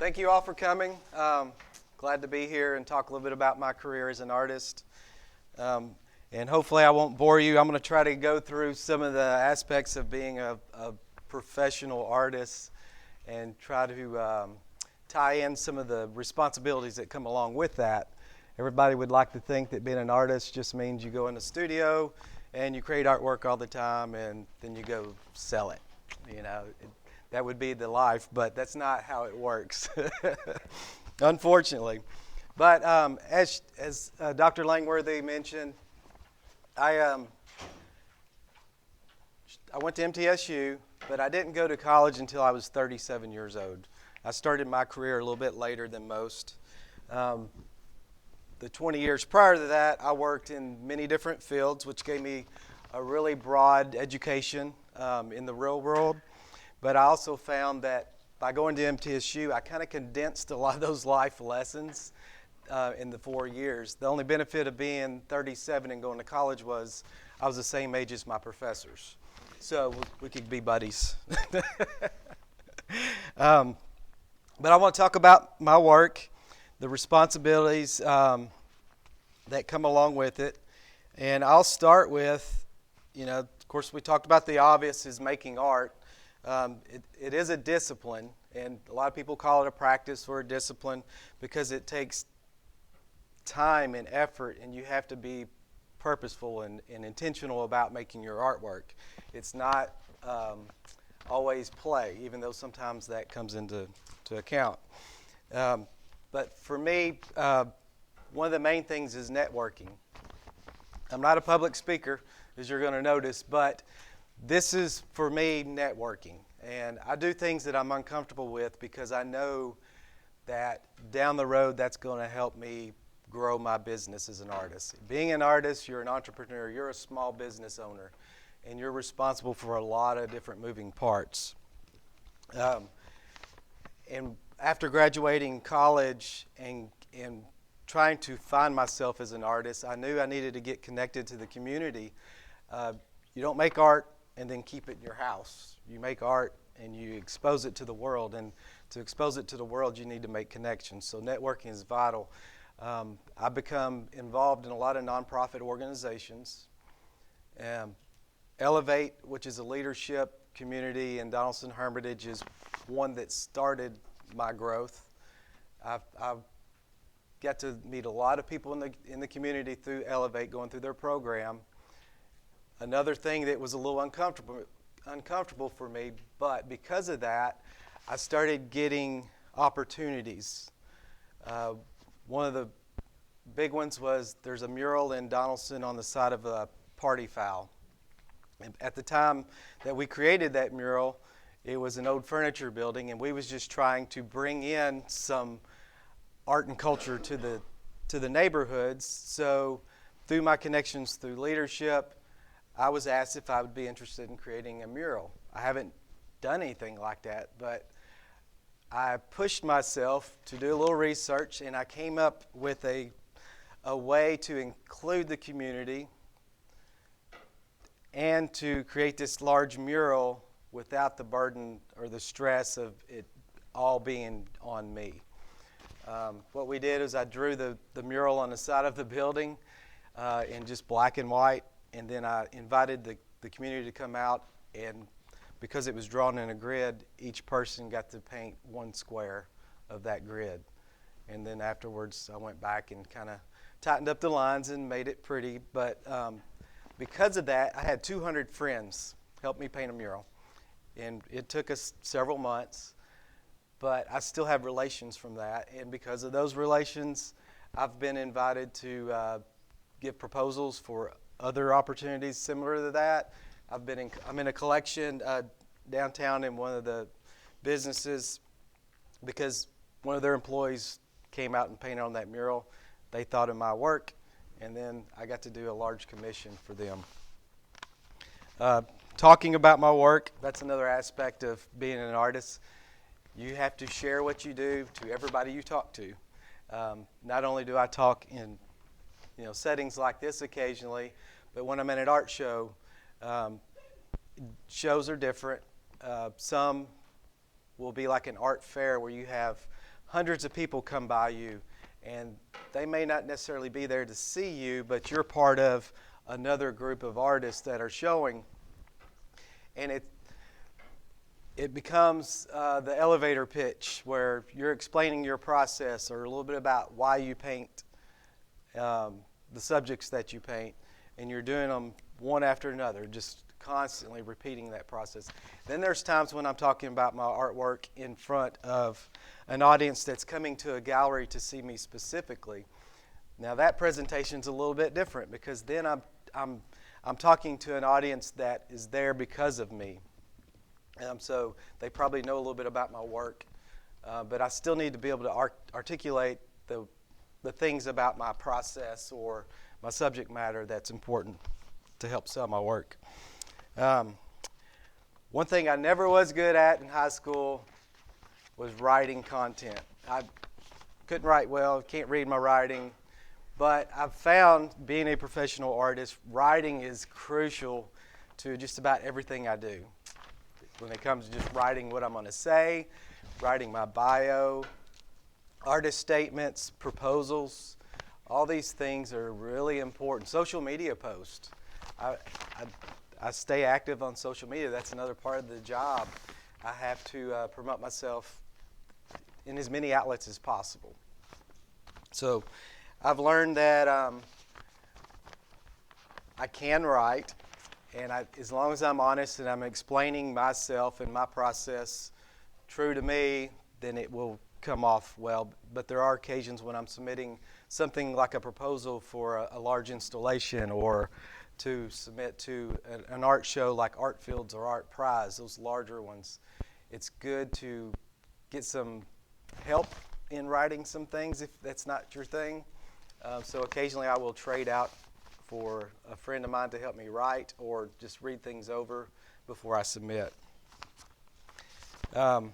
Thank you all for coming. Glad to be here and talk a little bit about my career as an artist. And hopefully I won't bore you. I'm going to try to go through some of the aspects of being a professional artist and try to tie in some of the responsibilities that come along with that. Everybody would like to think that being an artist just means you go in the studio and you create artwork all the time and then you go sell it. That would be the life, but that's not how it works, unfortunately. But as Dr. Langworthy mentioned, I went to MTSU, but I didn't go to college until I was 37 years old. I started my career a little bit later than most. The 20 years prior to that, I worked in many different fields, which gave me a really broad education in the real world. But I also found that by going to MTSU, I kind of condensed a lot of those life lessons in the 4 years. The only benefit of being 37 and going to college was I was the same age as my professors. So we could be buddies. But I want to talk about my work, the responsibilities that come along with it. And I'll start with, of course, we talked about the obvious is making art. It is a discipline, and a lot of people call it a practice or a discipline because it takes time and effort, and you have to be purposeful and intentional about making your artwork. It's not always play, even though sometimes that comes into account. But for me, one of the main things is networking. I'm not a public speaker, as you're going to notice, but this is, for me, networking. And I do things that I'm uncomfortable with because I know that down the road that's going to help me grow my business as an artist. Being an artist, you're an entrepreneur, you're a small business owner, and you're responsible for a lot of different moving parts. And after graduating college and trying to find myself as an artist, I knew I needed to get connected to the community. You don't make art and then keep it in your house. You make art and you expose it to the world, and to expose it to the world you need to make connections. So networking is vital. I've become involved in a lot of nonprofit organizations. Elevate, which is a leadership community in Donaldson Hermitage, is one that started my growth. I've got to meet a lot of people in the community through Elevate, going through their program. Another thing that was a little uncomfortable for me, but because of that, I started getting opportunities. One of the big ones was there's a mural in Donaldson on the side of a party foul. And at the time that we created that mural, it was an old furniture building, and we was just trying to bring in some art and culture to the neighborhoods. So through my connections through leadership, I was asked if I would be interested in creating a mural. I haven't done anything like that, but I pushed myself to do a little research, and I came up with a way to include the community and to create this large mural without the burden or the stress of it all being on me. What we did is I drew the mural on the side of the building in just black and white, and then I invited the community to come out, and because it was drawn in a grid, each person got to paint one square of that grid. And then afterwards, I went back and kind of tightened up the lines and made it pretty. But because of that, I had 200 friends help me paint a mural. And it took us several months, but I still have relations from that. And because of those relations, I've been invited to give proposals for other opportunities similar to that. I'm in a collection downtown in one of the businesses because one of their employees came out and painted on that mural. They thought of my work, and then I got to do a large commission for them. Talking about my work, that's another aspect of being an artist. You have to share what you do to everybody you talk to. Not only do I talk in settings like this occasionally, but when I'm at an art show, shows are different. Some will be like an art fair where you have hundreds of people come by you, and they may not necessarily be there to see you, but you're part of another group of artists that are showing, and it becomes the elevator pitch where you're explaining your process or a little bit about why you paint the subjects that you paint, and you're doing them one after another, just constantly repeating that process. Then there's times when I'm talking about my artwork in front of an audience that's coming to a gallery to see me specifically. Now that presentation's a little bit different because then I'm talking to an audience that is there because of me. So they probably know a little bit about my work, but I still need to be able to articulate the things about my process or my subject matter that's important to help sell my work. One thing I never was good at in high school was writing content. I couldn't write well, can't read my writing, but I've found being a professional artist, writing is crucial to just about everything I do. When it comes to just writing what I'm going to say, writing my bio, artist statements, proposals, all these things are really important. Social media posts. I stay active on social media. That's another part of the job. I have to promote myself in as many outlets as possible. So I've learned that I can write, and as long as I'm honest and I'm explaining myself and my process true to me, then it will come off well. But there are occasions when I'm submitting something like a proposal for a large installation or to submit to an art show like Art Fields or Art Prize, those larger ones. It's good to get some help in writing some things if that's not your thing. So occasionally I will trade out for a friend of mine to help me write or just read things over before I submit. And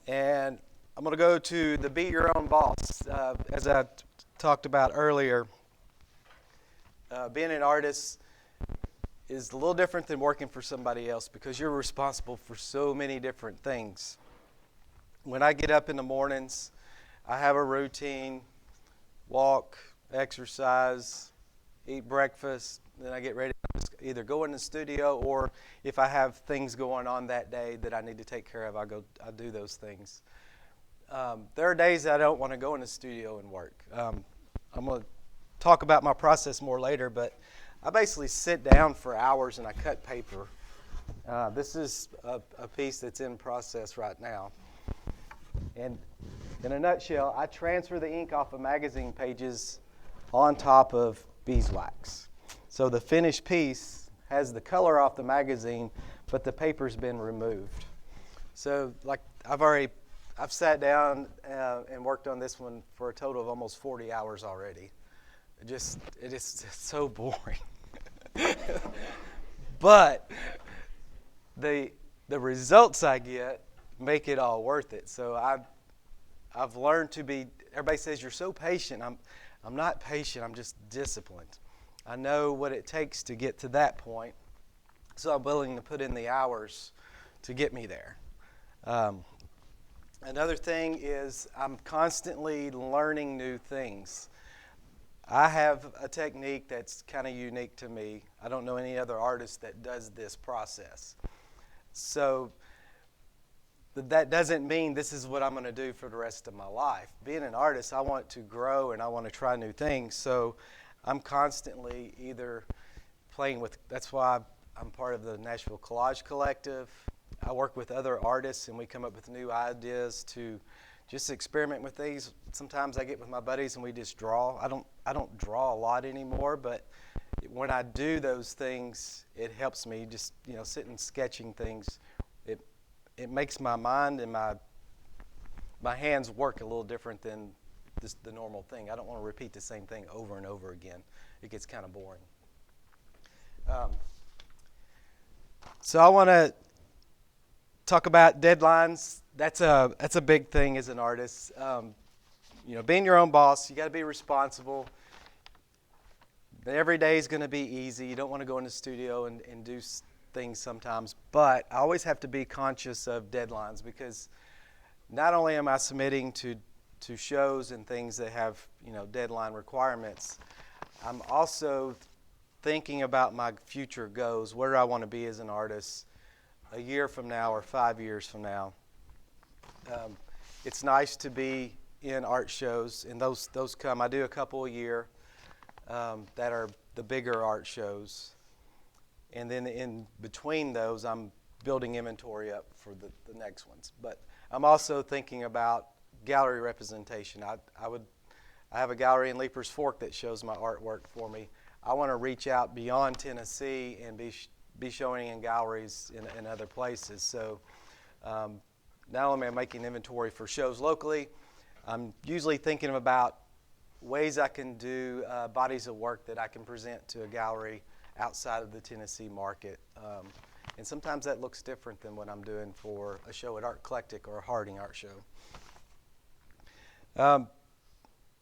I'm going to go to the Be Your Own Boss. As I talked about earlier, being an artist is a little different than working for somebody else because you're responsible for so many different things. When I get up in the mornings, I have a routine, walk, exercise, eat breakfast, then I get ready to either go in the studio or if I have things going on that day that I need to take care of, I do those things. There are days I don't want to go in the studio and work. I'm going to talk about my process more later, but I basically sit down for hours and I cut paper. This is a piece that's in process right now. And in a nutshell, I transfer the ink off of magazine pages on top of beeswax. So the finished piece has the color off the magazine, but the paper's been removed. So like I've sat down and worked on this one for a total of almost 40 hours already. It is so boring. But the results I get make it all worth it. So I've learned to be. Everybody says you're so patient. I'm not patient. I'm just disciplined. I know what it takes to get to that point, so I'm willing to put in the hours to get me there. Another thing is I'm constantly learning new things. I have a technique that's kind of unique to me. I don't know any other artist that does this process. So that doesn't mean this is what I'm going to do for the rest of my life. Being an artist, I want to grow and I want to try new things. So I'm constantly either playing with, that's why I'm part of the Nashville Collage Collective. I work with other artists and we come up with new ideas to just experiment with these. Sometimes I get with my buddies and we just draw. I don't draw a lot anymore, but when I do those things, it helps me just, sitting sketching things. It makes my mind and my hands work a little different than the normal thing. I don't want to repeat the same thing over and over again. It gets kind of boring. So I want to talk about deadlines. That's a big thing as an artist. Being your own boss, you got to be responsible. Every day is going to be easy. You don't want to go in the studio and do things sometimes, but I always have to be conscious of deadlines because not only am I submitting to shows and things that have, deadline requirements, I'm also thinking about my future goals. Where do I want to be as an artist a year from now or 5 years from now? It's nice to be in art shows, and those come. I do a couple a year that are the bigger art shows. And then in between those, I'm building inventory up for the next ones. But I'm also thinking about gallery representation. I have a gallery in Leapers Fork that shows my artwork for me. I want to reach out beyond Tennessee and be showing in galleries in other places. So not only am I making inventory for shows locally, I'm usually thinking about ways I can do bodies of work that I can present to a gallery outside of the Tennessee market. And sometimes that looks different than what I'm doing for a show at Art Eclectic or a Harding Art Show.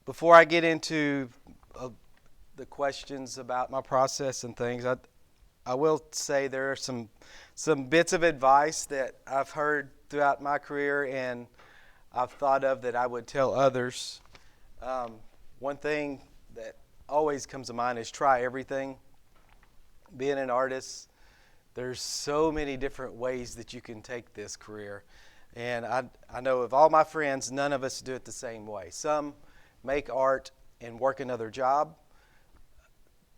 Before I get into the questions about my process and things, I will say there are some bits of advice that I've heard throughout my career and I've thought of that I would tell others. One thing that always comes to mind is try everything. Being an artist, there's so many different ways that you can take this career. And I know of all my friends, none of us do it the same way. Some make art and work another job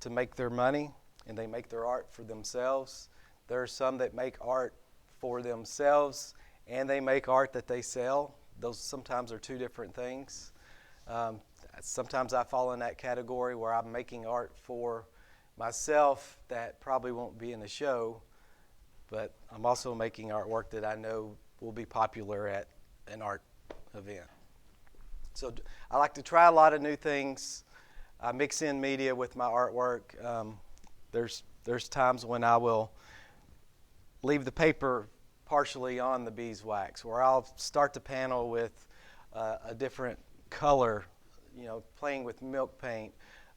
to make their money, and they make their art for themselves. There are some that make art for themselves, and they make art that they sell. Those sometimes are two different things. Sometimes I fall in that category where I'm making art for myself that probably won't be in the show, but I'm also making artwork that I know will be popular at an art event. So I like to try a lot of new things. I mix in media with my artwork. There's times when I will leave the paper partially on the beeswax, where I'll start the panel with a different color, playing with milk paint,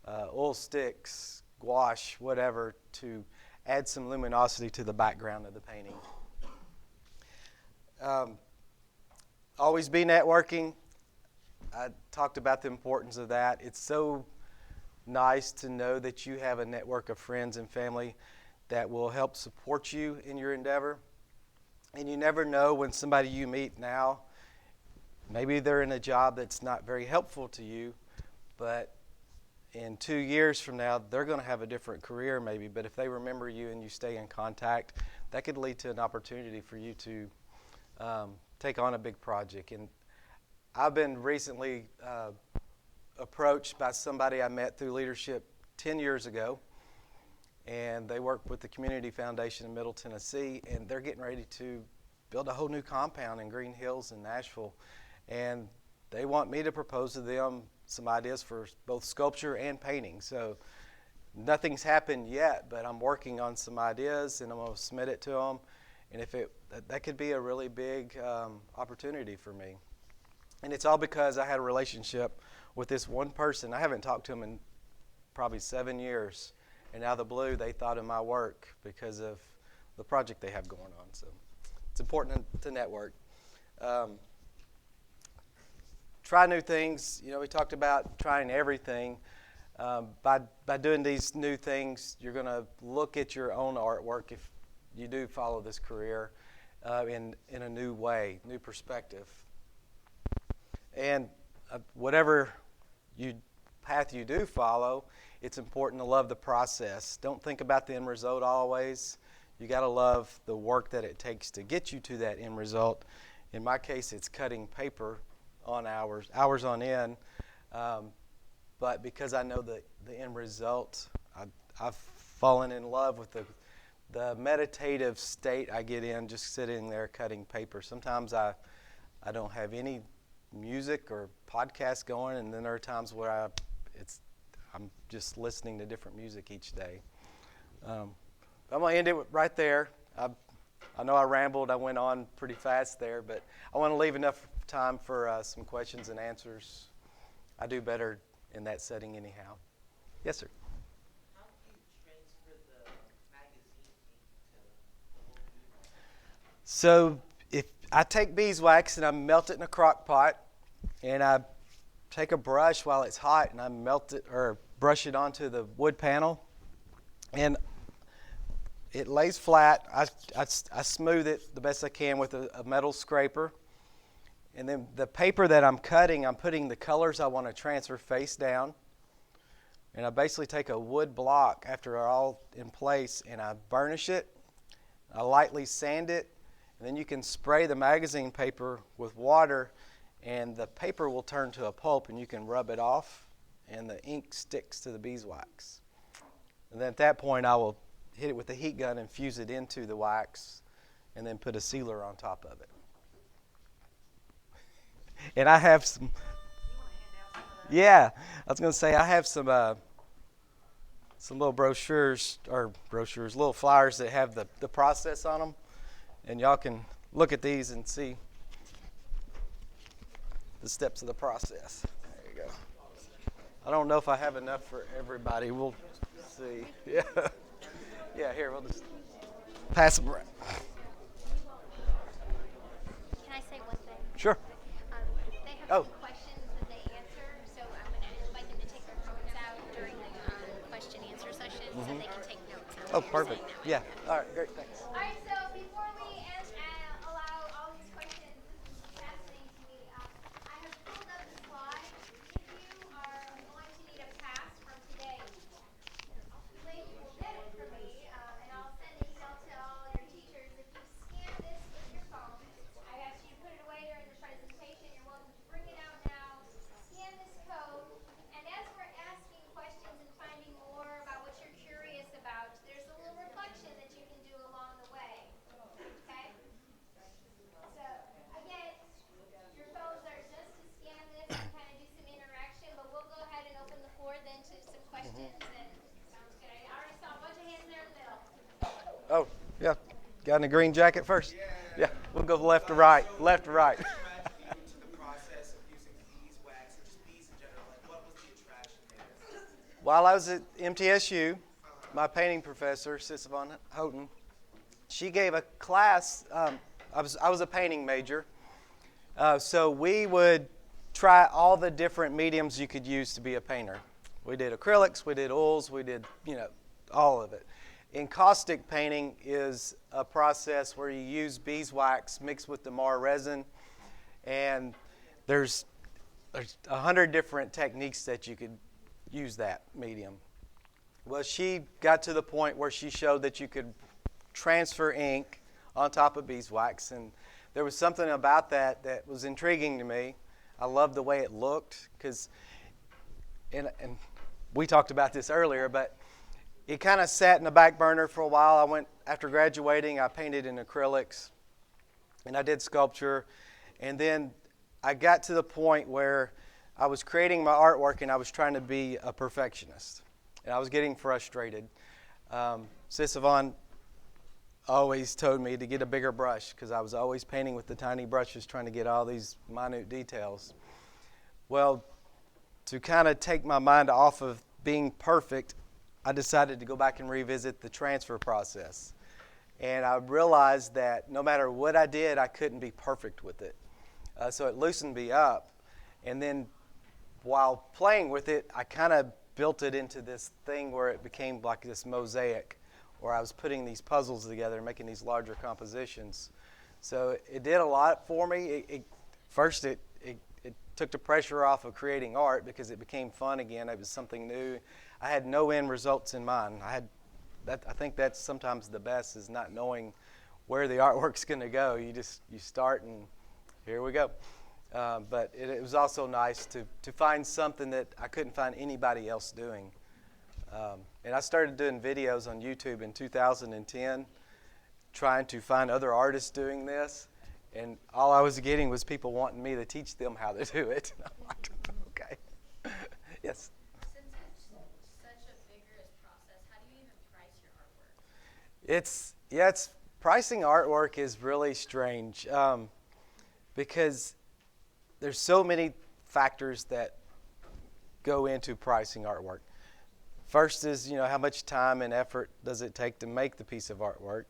oil sticks, gouache, whatever, to add some luminosity to the background of the painting. Always be networking. I talked about the importance of that. It's so nice to know that you have a network of friends and family that will help support you in your endeavor. And you never know when somebody you meet now, maybe they're in a job that's not very helpful to you, but in 2 years from now, they're going to have a different career maybe. But if they remember you and you stay in contact, that could lead to an opportunity for you to take on a big project. And I've been recently approached by somebody I met through leadership 10 years ago, and they work with the Community Foundation in Middle Tennessee, and they're getting ready to build a whole new compound in Green Hills in Nashville. And they want me to propose to them some ideas for both sculpture and painting. So nothing's happened yet, but I'm working on some ideas, and I'm going to submit it to them. And if that could be a really big opportunity for me. And it's all because I had a relationship with this one person. I haven't talked to him in probably 7 years. And out of the blue, they thought of my work because of the project they have going on. So it's important to network. Try new things. We talked about trying everything. By doing these new things, you're going to look at your own artwork if you do follow this career in a new way, new perspective. And whatever path you do follow, it's important to love the process. Don't think about the end result always. You got to love the work that it takes to get you to that end result. In my case, it's cutting paper on hours on end. But because I know the end result, I've fallen in love with the meditative state I get in just sitting there cutting paper. Sometimes I don't have any music or podcast going, and then there are times where I'm just listening to different music each day. I'm going to end it right there. I know I rambled. I went on pretty fast there, but I want to leave enough time for some questions and answers. I do better in that setting anyhow. Yes, sir. How do you transfer the magazine ink to the whole unit? So I take beeswax and I melt it in a crock pot, and I take a brush while it's hot and I melt it or brush it onto the wood panel, and it lays flat. I smooth it the best I can with a metal scraper, and then the paper that I'm cutting, I'm putting the colors I want to transfer face down, and I basically take a wood block after they're all in place and I burnish it. I lightly sand it, and then you can spray the magazine paper with water, and the paper will turn to a pulp, and you can rub it off, and the ink sticks to the beeswax. And then at that point, I will hit it with a heat gun and fuse it into the wax, and then put a sealer on top of it. And I have some. Yeah, I was going to say I have some little brochures, little flyers that have the process on them, and y'all can look at these and see the steps of the process. There you go. I don't know if I have enough for everybody. We'll see. Yeah. Yeah, here, we'll just pass them around. Can I say one thing? Sure. They have some questions that they answer, so I'm going to invite them to take their phones out during the question-answer session so they can take notes. Oh, perfect. Yeah. All right, great, thanks. All right, so before we allow all these questions, this is fascinating to me. I have pulled up the slide. If you are going to need a pass from today, Link will get it from me, and I'll send an email to all your teachers. If you scan this with your phone, I asked you to put it away during the presentation. You're welcome to bring it out now. Scan this code, and as we're asking questions and finding more about what you're curious about, there's a little reflection that you can do along the way. Okay? So again, your phones are just to scan this and kind of do some interaction, but we'll go ahead and open the floor then to some questions. And sounds good. I already saw a bunch of hands there in the middle. Oh, yeah. Got in a green jacket first? Yeah. We'll go left to right. Left to right. To the process of using beeswax or just bees in general, like what was the attraction there? While I was at MTSU, my painting professor, Siegel, Houghton, she gave a class. I was a painting major, so we would try all the different mediums you could use to be a painter. We did acrylics, we did oils, we did all of it. Encaustic painting is a process where you use beeswax mixed with Damar resin, and there's 100 different techniques that you could use that medium. Well, she got to the point where she showed that you could transfer ink on top of beeswax, and there was something about that was intriguing to me. I loved the way it looked, because, and we talked about this earlier, but it kind of sat in the back burner for a while. After graduating, I painted in acrylics, and I did sculpture, and then I got to the point where I was creating my artwork, and I was trying to be a perfectionist, and I was getting frustrated. Sis Yvonne always told me to get a bigger brush, because I was always painting with the tiny brushes, trying to get all these minute details. Well, to kind of take my mind off of being perfect, I decided to go back and revisit the transfer process. And I realized that no matter what I did, I couldn't be perfect with it. So it loosened me up. And then while playing with it, I kind of built it into this thing where it became like this mosaic, where I was putting these puzzles together, making these larger compositions. So it did a lot for me. First, it took the pressure off of creating art, because it became fun again. It was something new. I had no end results in mind. I think that's sometimes the best, is not knowing where the artwork's going to go. You start, and here we go. But it was also nice to find something that I couldn't find anybody else doing. And I started doing videos on YouTube in 2010, trying to find other artists doing this. And all I was getting was people wanting me to teach them how to do it. And I'm like, okay. Yes? Since it's such a vigorous process, how do you even price your artwork? Pricing artwork is really strange, because there's so many factors that go into pricing artwork. First is, how much time and effort does it take to make the piece of artwork?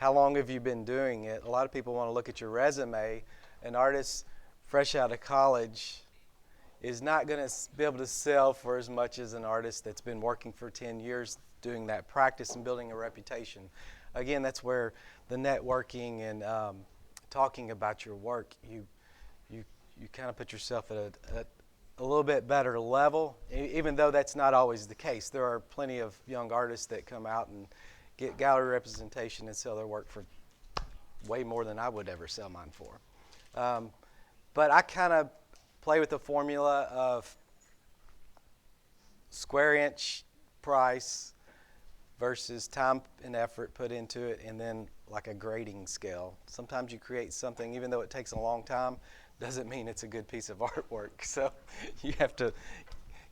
how long have you been doing it? A lot of people want to look at your resume. An artist fresh out of college is not going to be able to sell for as much as an artist that's been working for 10 years doing that practice and building a reputation. Again, that's where the networking and talking about your work, you kind of put yourself at a little bit better level, even though that's not always the case. There are plenty of young artists that come out and get gallery representation and sell their work for way more than I would ever sell mine for. But I kind of play with the formula of square inch price versus time and effort put into it, and then like a grading scale. Sometimes you create something, even though it takes a long time, doesn't mean it's a good piece of artwork. So you have to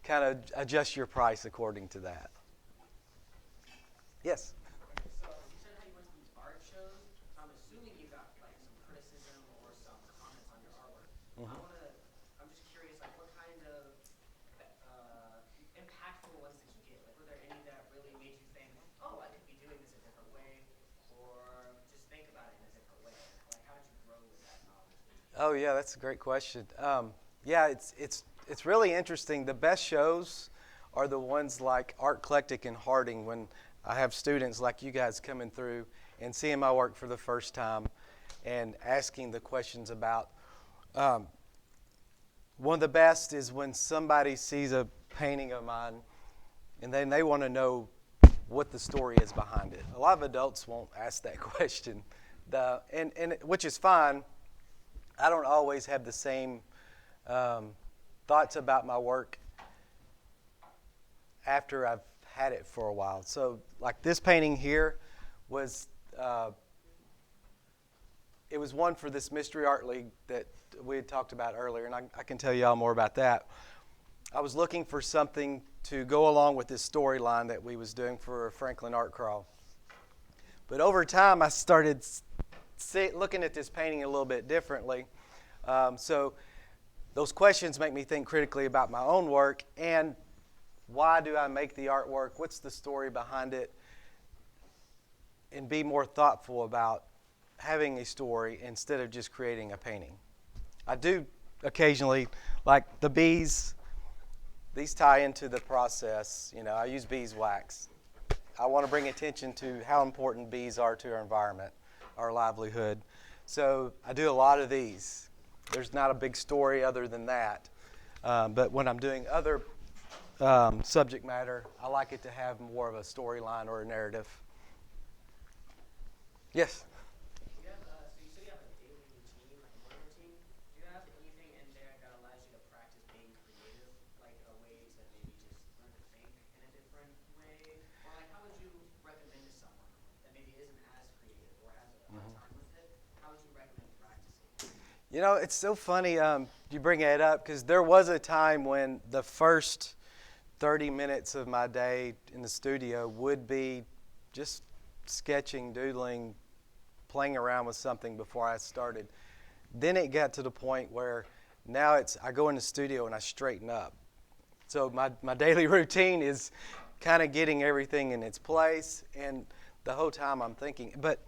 kind of adjust your price according to that. Yes? So you said how you went to these art shows. So I'm assuming you got like some criticism or some comments on your artwork. I'm just curious, like what kind of impactful ones did you get? Like were there any that really made you think, oh, I could be doing this a different way, or just think about it in a different way? Like how did you grow with that knowledge? Oh yeah, that's a great question. Yeah, it's really interesting. The best shows are the ones like Art Eclectic and Harding, when I have students like you guys coming through and seeing my work for the first time and asking the questions about. One of the best is when somebody sees a painting of mine and then they want to know what the story is behind it. A lot of adults won't ask that question, and which is fine. I don't always have the same thoughts about my work after I've had it for a while. So like this painting here was, it was one for this Mystery Art League that we had talked about earlier, and I can tell you all more about that. I was looking for something to go along with this storyline that we was doing for Franklin Art Crawl. But over time, I started looking at this painting a little bit differently. So those questions make me think critically about my own work and why do I make the artwork? What's the story behind it? And be more thoughtful about having a story instead of just creating a painting. I do occasionally, like the bees, these tie into the process. You know, I use beeswax. I want to bring attention to how important bees are to our environment, our livelihood. So I do a lot of these. There's not a big story other than that. But when I'm doing other subject matter, I like it to have more of a storyline or a narrative. Yes? Do you have, so you said you have a daily routine, like a morning routine. Do you have anything in there that allows you to practice being creative, like a way to maybe just learn to think in a different way? Or like how would you recommend to someone that maybe isn't as creative or has a hard time with it? How would you recommend practicing? You know, it's so funny you bring it up because there was a time when the first 30 minutes of my day in the studio would be just sketching, doodling, playing around with something before I started. Then it got to the point where now I go in the studio and I straighten up. So my daily routine is kind of getting everything in its place, and the whole time I'm thinking. But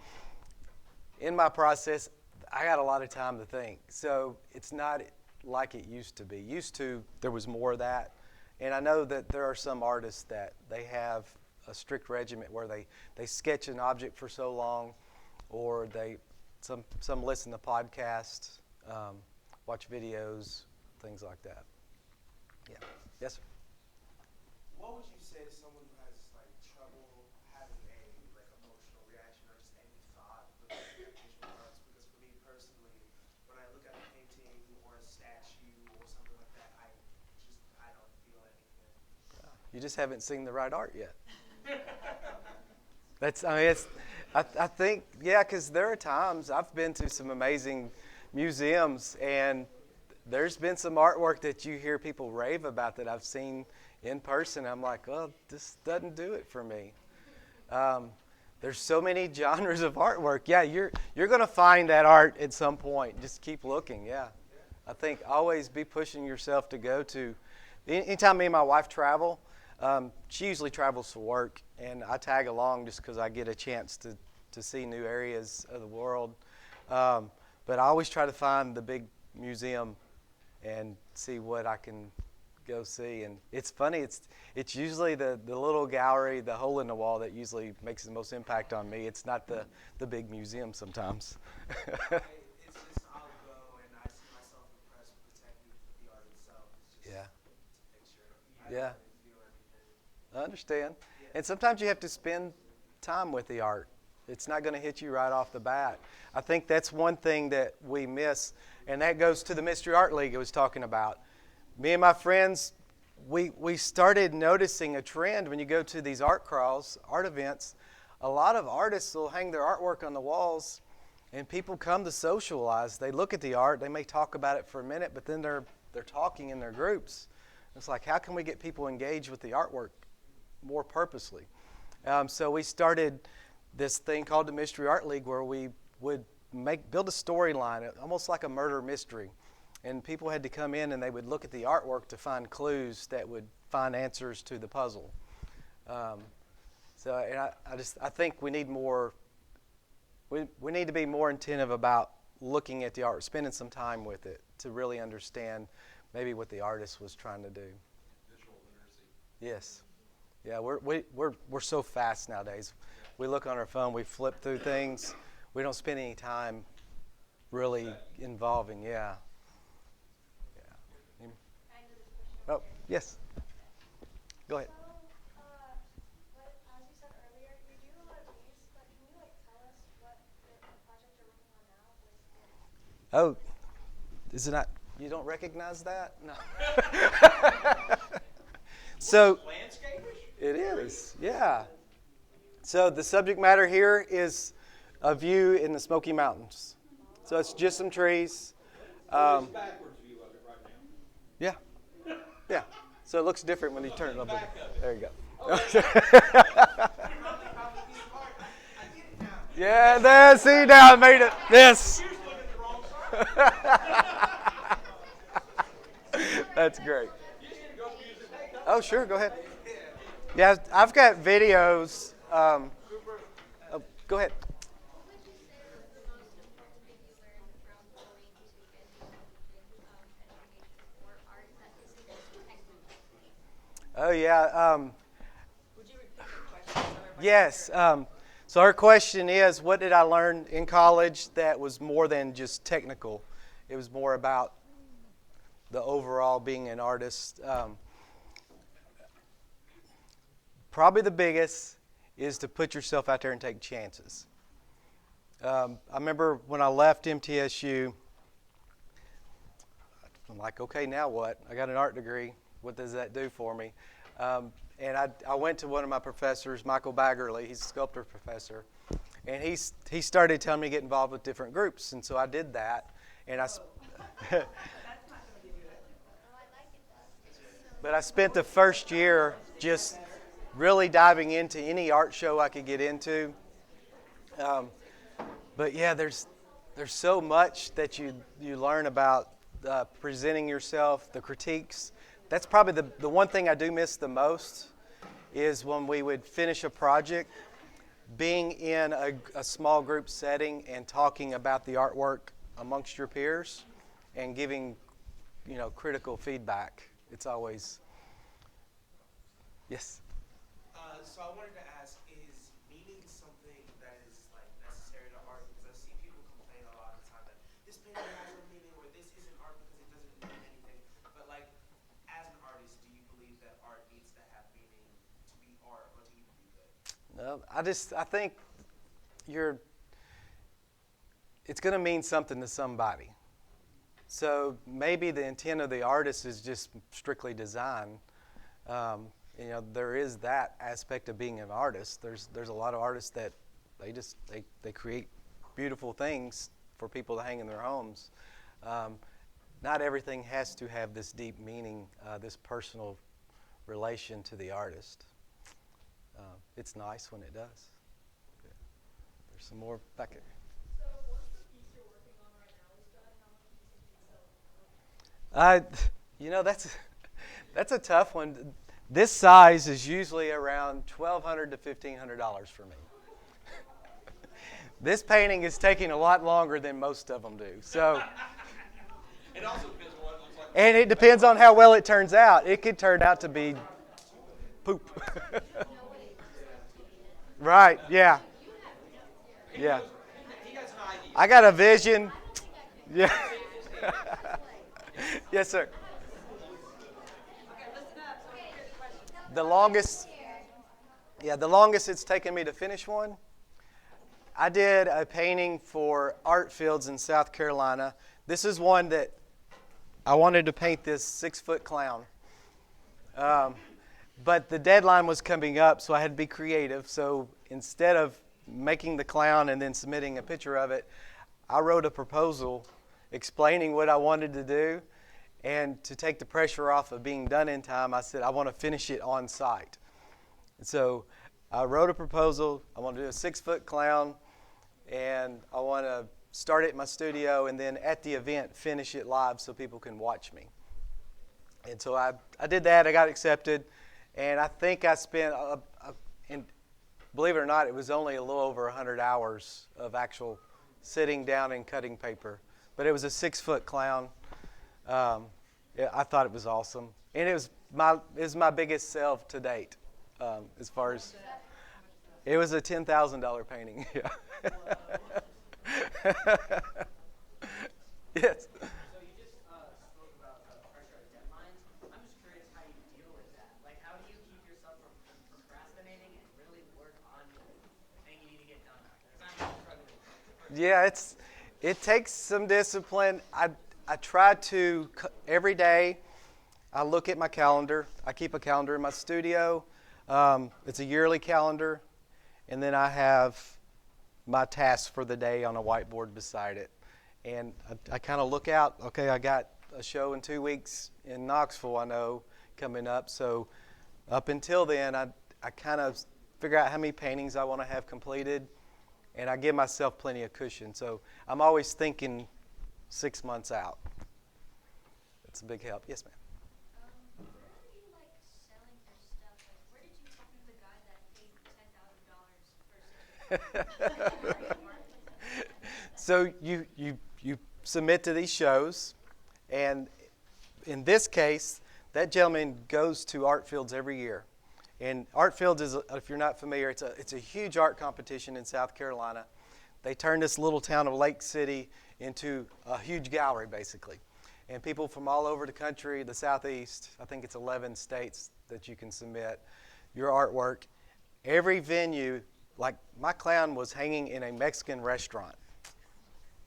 in my process, I got a lot of time to think. So it's not like it used to be. Used to, there was more of that. And I know that there are some artists that they have a strict regiment where they sketch an object for so long, or some listen to podcasts, watch videos, things like that. Yeah. Yes, sir? What would you say to someone who has like trouble having a like emotional reaction or just any thought with like, visual arts? Because for me personally, when I look at a painting or a statue or something like that, I don't feel anything. You just haven't seen the right art yet. I think, yeah, because there are times I've been to some amazing museums, and there's been some artwork that you hear people rave about that I've seen in person. I'm like, well, this doesn't do it for me. There's so many genres of artwork. Yeah, you're going to find that art at some point. Just keep looking, yeah. I think always be pushing yourself to go to. Anytime me and my wife travel, she usually travels for work, and I tag along just because I get a chance to to see new areas of the world. But I always try to find the big museum and see what I can go see. And it's funny, it's usually the little gallery, the hole in the wall that usually makes the most impact on me. It's not the big museum sometimes. It's just I'll go and I see myself impressed with the technique of the art itself. It's just Yeah. a picture. Yeah. Feel everything. I understand. And sometimes you have to spend time with the art. It's not going to hit you right off the bat. I think that's one thing that we miss, and that goes to the Mystery Art League I was talking about. Me and my friends, we started noticing a trend when you go to these art crawls, art events. A lot of artists will hang their artwork on the walls, and people come to socialize. They look at the art. They may talk about it for a minute, but then they're talking in their groups. It's like, how can we get people engaged with the artwork more purposely? So we started this thing called the Mystery Art League, where we would build a storyline, almost like a murder mystery. And people had to come in and they would look at the artwork to find clues that would find answers to the puzzle. I think we need more. We need to be more attentive about looking at the art, spending some time with it to really understand maybe what the artist was trying to do. Visual literacy. Yes. Yeah, we're so fast nowadays. We look on our phone, we flip through things. We don't spend any time really involving. Yeah. Yeah. Oh, yes. Go ahead. So, as you said earlier, you do a lot of these, but can you tell us what the project you're working on now was? Oh, is it not? You don't recognize that? No. So it is, yeah. So the subject matter here is a view in the Smoky Mountains. So it's just some trees. Backwards view of it right now. Yeah, yeah. So it looks different when you turn it over. There you go. Yeah, there. See, now I made it. Yes. That's great. Oh, sure. Go ahead. Yeah, I've got videos. Oh, go ahead. What would you say was the most important thing you learned from going to get education for art that isn't just technical? Oh, yeah. Would you repeat your question? Yes. So her question is, what did I learn in college that was more than just technical? It was more about the overall being an artist. Probably the biggest is to put yourself out there and take chances. I remember when I left MTSU, I'm like, okay, now what? I got an art degree. What does that do for me? And I went to one of my professors, Michael Baggerly. He's a sculptor professor. And he started telling me to get involved with different groups. And so I did that. And But I spent the first year just really diving into any art show I could get into. But yeah, there's so much that you learn about presenting yourself, the critiques. That's probably the one thing I do miss the most is when we would finish a project, being in a small group setting and talking about the artwork amongst your peers and giving, critical feedback. It's always, yes. So I wanted to ask, is meaning something that is necessary to art? Because I see people complain a lot of the time that this painting has no meaning or this isn't art because it doesn't mean anything. But as an artist, do you believe that art needs to have meaning to be art or to even be good? No, I think it's going to mean something to somebody. So maybe the intent of the artist is just strictly design. There is that aspect of being an artist. There's a lot of artists that they create beautiful things for people to hang in their homes. Not everything has to have this deep meaning, this personal relation to the artist. It's nice when it does. Yeah. There's some more back here. So once the piece you're working on right now is done, how much do you think you'd sell? That's a tough one. This size is usually around $1,200 to $1,500 for me. This painting is taking a lot longer than most of them do. So, It also depends on what it looks like. and it depends on how well it turns out. It could turn out to be poop. Right, yeah. Yeah. He has an idea. I got a vision. Yeah. Yes, sir. The longest it's taken me to finish one, I did a painting for Art Fields in South Carolina. This is one that I wanted to paint this 6-foot clown. But the deadline was coming up, so I had to be creative. So instead of making the clown and then submitting a picture of it, I wrote a proposal explaining what I wanted to do. And to take the pressure off of being done in time, I said, I want to finish it on site. And so I wrote a proposal. I want to do a 6-foot clown, and I want to start it in my studio, and then at the event, finish it live so people can watch me. And so I did that. I got accepted, and I think I spent, and believe it or not, it was only a little over 100 hours of actual sitting down and cutting paper. But it was a 6-foot clown. I thought it was awesome, and it was my biggest sell to date, as far as it was a $10,000 painting. Yeah. Yes. So you just spoke about pressure at deadlines. I'm just curious how you deal with that. Like, how do you keep yourself from procrastinating and really work on the thing you need to get done? Because I'm struggling. Yeah, it takes some discipline. I try to, every day, I look at my calendar. I keep a calendar in my studio. It's a yearly calendar. And then I have my tasks for the day on a whiteboard beside it. And I kind of look out, okay, I got a show in 2 weeks in Knoxville, I know, coming up. So up until then, I kind of figure out how many paintings I want to have completed. And I give myself plenty of cushion. So I'm always thinking 6 months out. It's a big help. Yes, ma'am. Where are you like selling your stuff? Like, where did you talk to the guy that paid $10,000 for So you submit to these shows, and in this case, that gentleman goes to Art Fields every year. And Art Fields is, if you're not familiar, it's a huge art competition in South Carolina. They turned this little town of Lake City into a huge gallery, basically. And people from all over the country, the Southeast, I think it's 11 states that you can submit your artwork. Every venue, like my clown was hanging in a Mexican restaurant.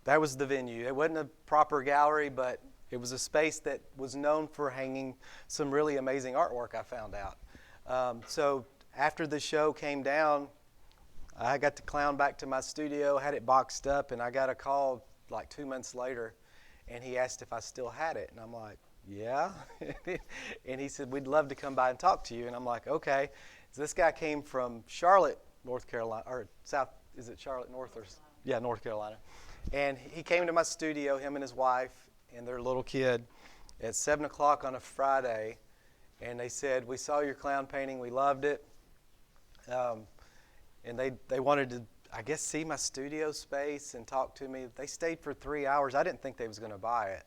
That was the venue. It wasn't a proper gallery, but it was a space that was known for hanging some really amazing artwork, I found out. So after the show came down, I got the clown back to my studio, had it boxed up, and I got a call like 2 months later, and he asked if I still had it. And I'm like, yeah. And he said, we'd love to come by and talk to you. And I'm like, okay. So this guy came from Charlotte, North Carolina, or South, is it Charlotte, North? Or, yeah, North Carolina. And he came to my studio, him and his wife and their little kid, at 7 o'clock on a Friday. And they said, we saw your clown painting. We loved it. And they wanted to, I guess, see my studio space and talk to me. They stayed for 3 hours. I didn't think they was going to buy it.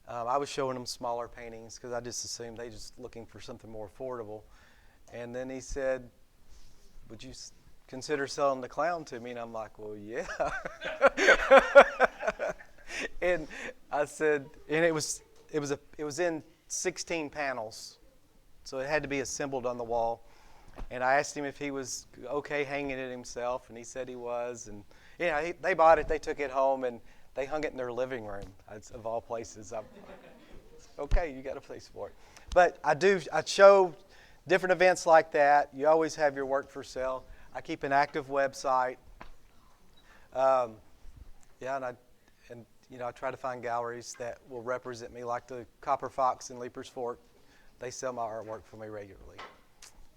I was showing them smaller paintings because I just assumed they just looking for something more affordable. And then he said, would you consider selling the clown to me? And I'm like, well, yeah. And I said, and it was in 16 panels, so it had to be assembled on the wall. And I asked him if he was okay hanging it himself, and he said he was. And yeah, they bought it, they took it home, and they hung it in their living room. Of all places, okay, you got a place for it. But I show different events like that. You always have your work for sale. I keep an active website. I try to find galleries that will represent me, like the Copper Fox in Leapers Fork. They sell my artwork for me regularly.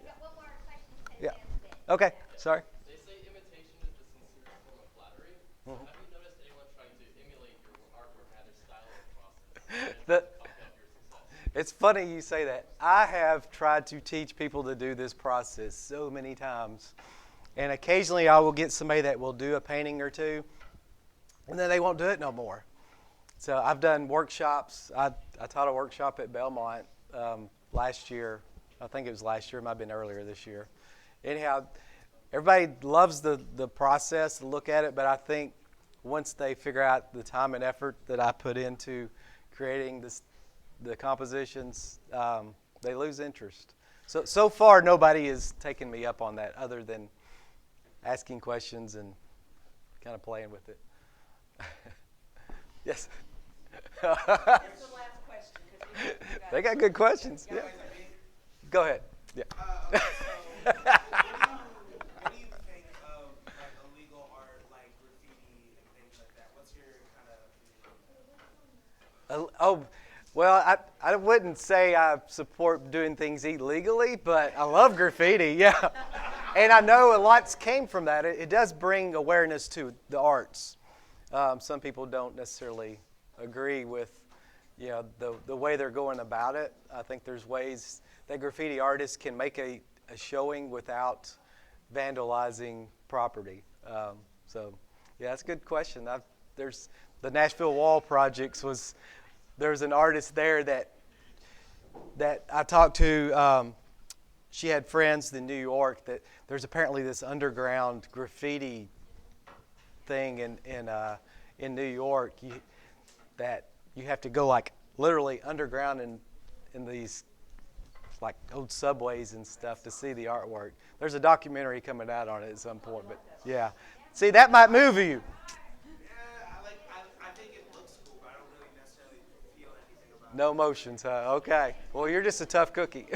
Got one more question to Yeah. Sam's bit. Okay, sorry. They say imitation is the sincerest form of flattery. So have you noticed anyone trying to emulate your artwork, either style or process? It's funny you say that. I have tried to teach people to do this process so many times. And occasionally I will get somebody that will do a painting or two, and then they won't do it no more. So I've done workshops. I taught a workshop at Belmont last year. I think it was last year. It might have been earlier this year. Anyhow, everybody loves the process to look at it, but I think once they figure out the time and effort that I put into creating the compositions, they lose interest. So far, nobody has taken me up on that other than asking questions and kind of playing with it. Yes. That's the last question. 'Cause They got good questions. Yeah. Go ahead. Yeah. Okay, so what do you think of like illegal art, like graffiti and things like that? What's your kind of opinion on that? Well, I wouldn't say I support doing things illegally, but I love graffiti, yeah. And I know a lot came from that. It does bring awareness to the arts. Some people don't necessarily agree with, the way they're going about it. I think there's ways that graffiti artists can make a showing without vandalizing property. So, yeah, that's a good question. There's the Nashville Wall Projects there's an artist there that I talked to. She had friends in New York that there's apparently this underground graffiti thing in New York that you have to go like literally underground in these like old subways and stuff to see the artwork. There's a documentary coming out on it at some point, but yeah. See, that might move you. I think it looks cool, but I don't really necessarily feel anything about it. No emotions, huh? Okay. Well, you're just a tough cookie.